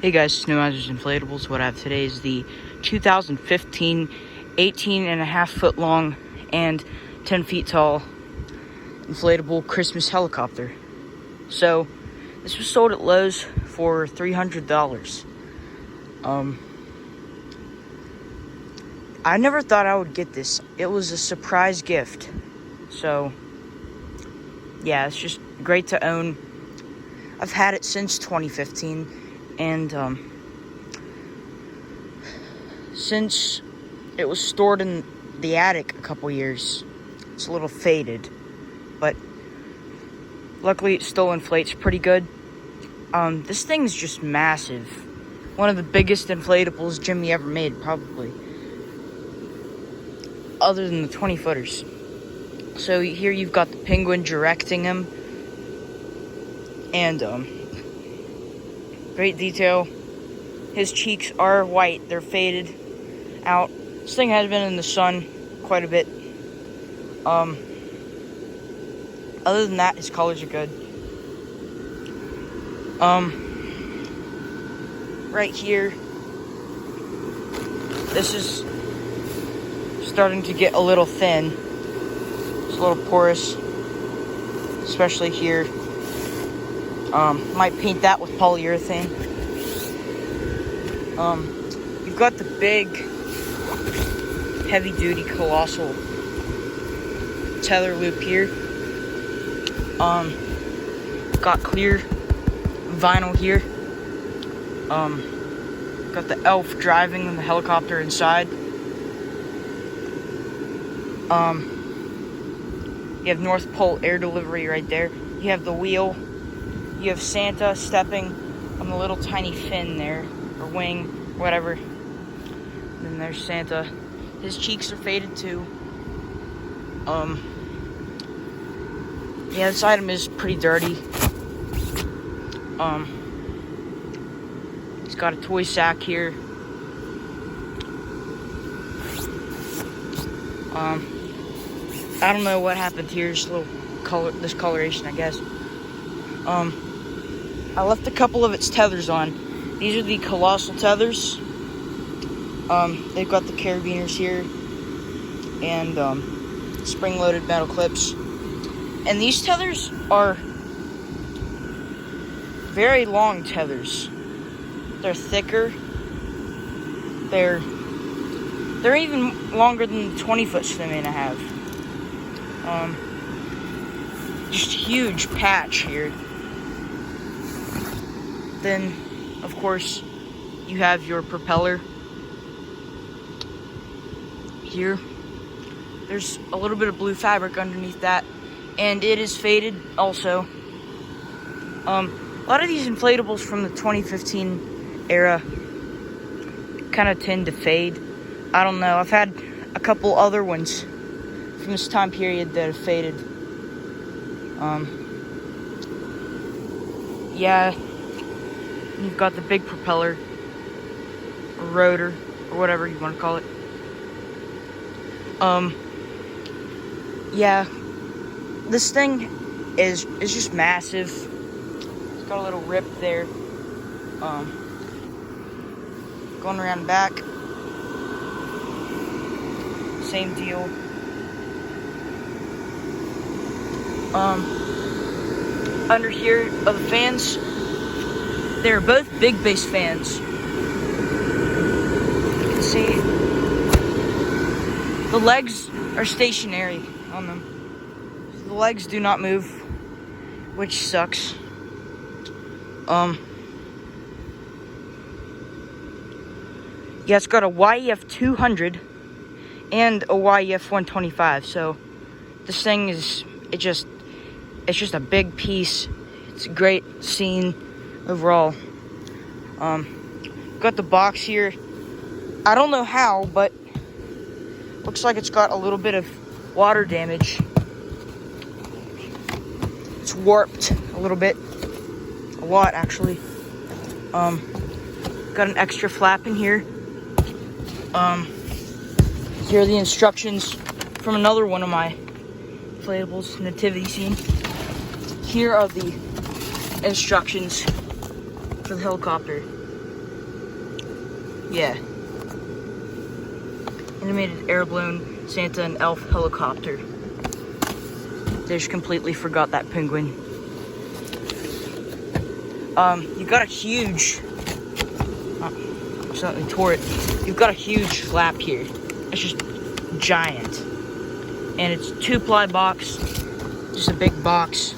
Hey guys, Snowmasters Inflatables. What I have today is the 2015 18.5 foot long and 10 feet tall inflatable Christmas helicopter. So this was sold at Lowe's for $300. I never thought I would get this. It was a surprise gift. So yeah, it's just great to own. I've had it since 2015. And since it was stored in the attic a couple years, it's a little faded, but luckily it still inflates pretty good. This thing's just massive. One of the biggest inflatables Gemmy ever made, probably. Other than the 20 footers. So here you've got the penguin directing him. And great detail. His cheeks are white. They're faded out. This thing has been in the sun quite a bit. Other than that, his colors are good. Right here, this is starting to get a little thin. It's a little porous, especially here. Might paint that with polyurethane. You've got the big, heavy-duty colossal tether loop here. Got clear vinyl here. Got the elf driving the helicopter inside. You have North Pole air delivery right there. You have the wheel. You have Santa stepping on the little tiny fin there, or wing, whatever. And then there's Santa. His cheeks are faded too. Yeah, this item is pretty dirty. He's got a toy sack here. I don't know what happened here. Just a little discoloration, I guess. I left a couple of its tethers on. These are the colossal tethers. They've got the carabiners here and spring-loaded metal clips. And these tethers are very long tethers. They're thicker. They're even longer than the 20-foot swimming I have. Just a huge patch here. Then, of course, you have your propeller here. There's a little bit of blue fabric underneath that, and it is faded also. A lot of these inflatables from the 2015 era kind of tend to fade. I don't know. I've had a couple other ones from this time period that have faded. Yeah. You've got the big propeller, or rotor, or whatever you want to call it. Yeah, this thing is just massive. It's got a little rip there. Going around back, same deal. Under here are the fans. They're both big base fans. You can see the legs are stationary on them. The legs do not move, which sucks. Yeah, it's got a YEF 200 and a YEF 125. So this thing is it's just a big piece. It's a great scene. Overall, got the box here. I don't know how, but looks like it's got a little bit of water damage. It's warped a little bit, a lot actually. Got an extra flap in here. Here are the instructions from another one of my inflatables, nativity scene. Here are the instructions for the helicopter. Yeah. Animated Airblown Santa and Elf helicopter. Just completely forgot that penguin. You got a huge... something tore it. You've got a huge flap here. It's just giant. And it's 2-ply box. Just a big box.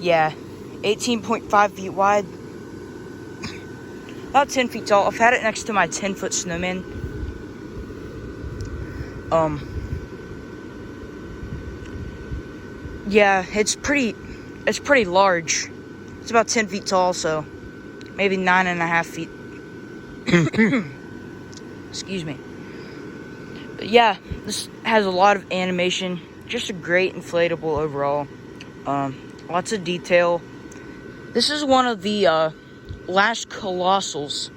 Yeah. 18.5 feet wide. About 10 feet tall. I've had it next to my 10-foot snowman. Yeah, it's pretty large. It's about 10 feet tall, so maybe 9.5 feet. Excuse me. But yeah, this has a lot of animation. Just a great inflatable overall. Lots of detail. This is one of the last colossals,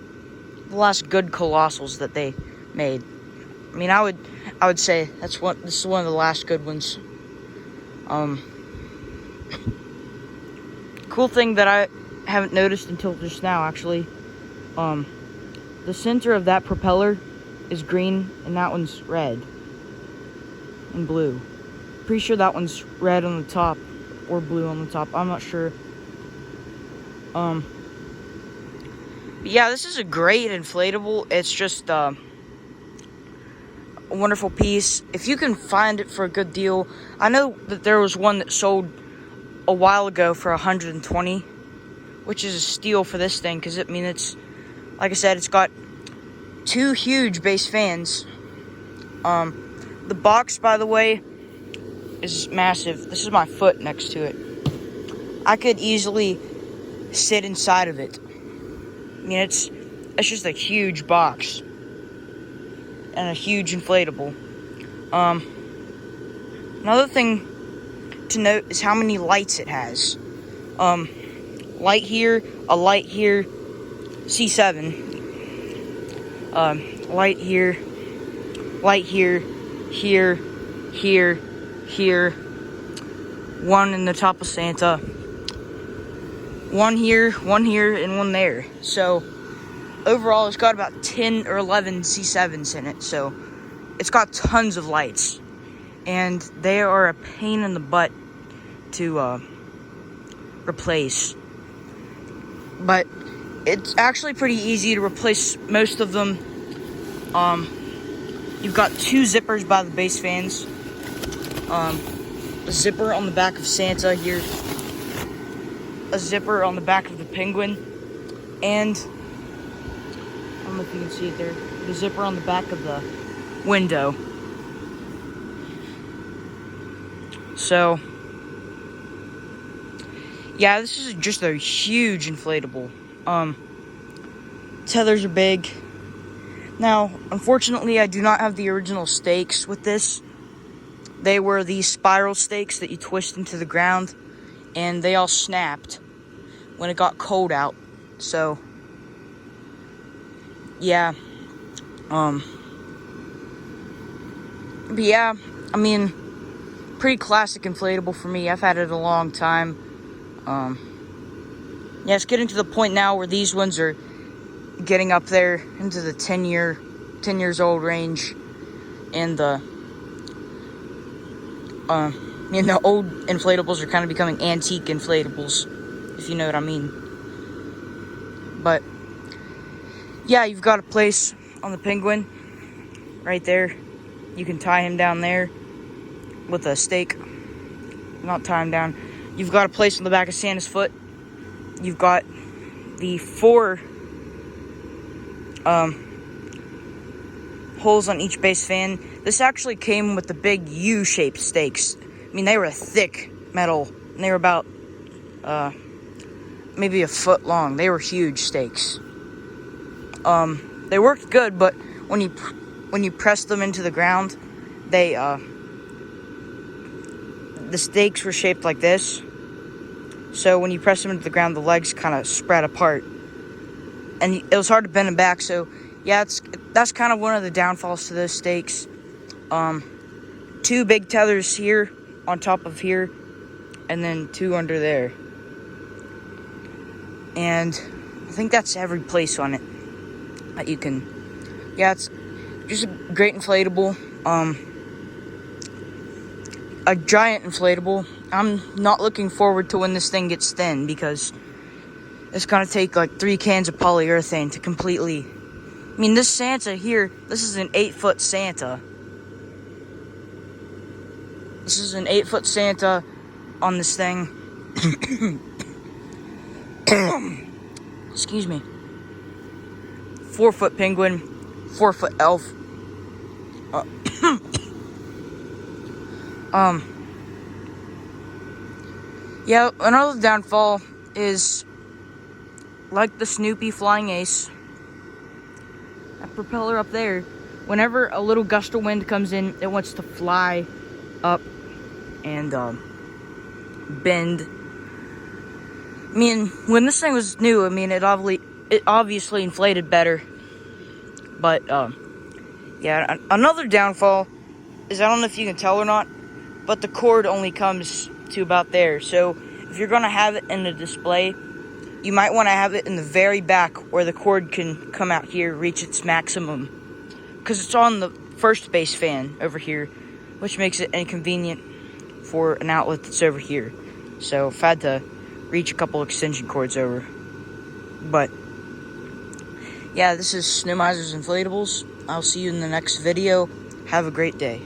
the last good colossals that they made. I mean, I would say this is one of the last good ones. Cool thing that I haven't noticed until just now, actually. The center of that propeller is green, and that one's red and blue. Pretty sure that one's red on the top or blue on the top. I'm not sure. But yeah, this is a great inflatable. It's just a wonderful piece. If you can find it for a good deal, I know that there was one that sold a while ago for 120, which is a steal for this thing, because I mean, it's, like I said, it's got 2 huge base fans. The box, by the way, is massive. This is my foot next to it. I could easily sit inside of it. I mean, it's just a huge box and a huge inflatable. Another thing to note is how many lights it has. Light here, a light here, C7. Light here, here, here. One in the top of Santa. One here, and one there. So, overall, it's got about 10 or 11 C7s in it. So, it's got tons of lights. And they are a pain in the butt to replace. But it's actually pretty easy to replace most of them. You've got 2 zippers by the base fans. A zipper on the back of Santa here. A zipper on the back of the penguin. And, I don't know if you can see it there, the zipper on the back of the window. So, yeah, this is just a huge inflatable. Tethers are big. Now, unfortunately, I do not have the original stakes with this. They were these spiral stakes that you twist into the ground, and they all snapped when it got cold out. So, yeah. But yeah, I mean, pretty classic inflatable for me. I've had it a long time. Yeah, it's getting to the point now where these ones are getting up there into the 10 years old range, and the old inflatables are kind of becoming antique inflatables, if you know what I mean. But yeah, you've got a place on the penguin right there. You can tie him down there with a stake. Not tie him down. You've got a place on the back of Santa's foot. You've got the 4 holes on each base fan. This actually came with the big U-shaped stakes. I mean, they were thick metal, and they were about maybe a foot long. They were huge stakes. They worked good, but when you pressed them into the ground, they the stakes were shaped like this. So when you press them into the ground, the legs kind of spread apart, and it was hard to bend them back. So yeah, that's kind of one of the downfalls to those stakes. 2 big tethers here on top of here, and then 2 under there. And I think that's every place on it that you can. Yeah, it's just a great inflatable. A giant inflatable. I'm not looking forward to when this thing gets thin, because it's gonna take like 3 cans of polyurethane to completely. I mean, this Santa here, this is an 8-foot Santa. This is an 8-foot Santa on this thing. Excuse me. 4-foot penguin, 4-foot elf. Yeah, another downfall is, like the Snoopy flying ace, that propeller up there, whenever a little gust of wind comes in, it wants to fly up and bend. I mean, when this thing was new, I mean, it obviously inflated better. But, yeah, another downfall is, I don't know if you can tell or not, but the cord only comes to about there. So if you're going to have it in the display, you might want to have it in the very back where the cord can come out here, reach its maximum. Because it's on the first base fan over here, which makes it inconvenient for an outlet that's over here. So I've had to reach a couple extension cords over. But yeah, this is Snow Miser's Inflatables. I'll see you in the next video. Have a great day.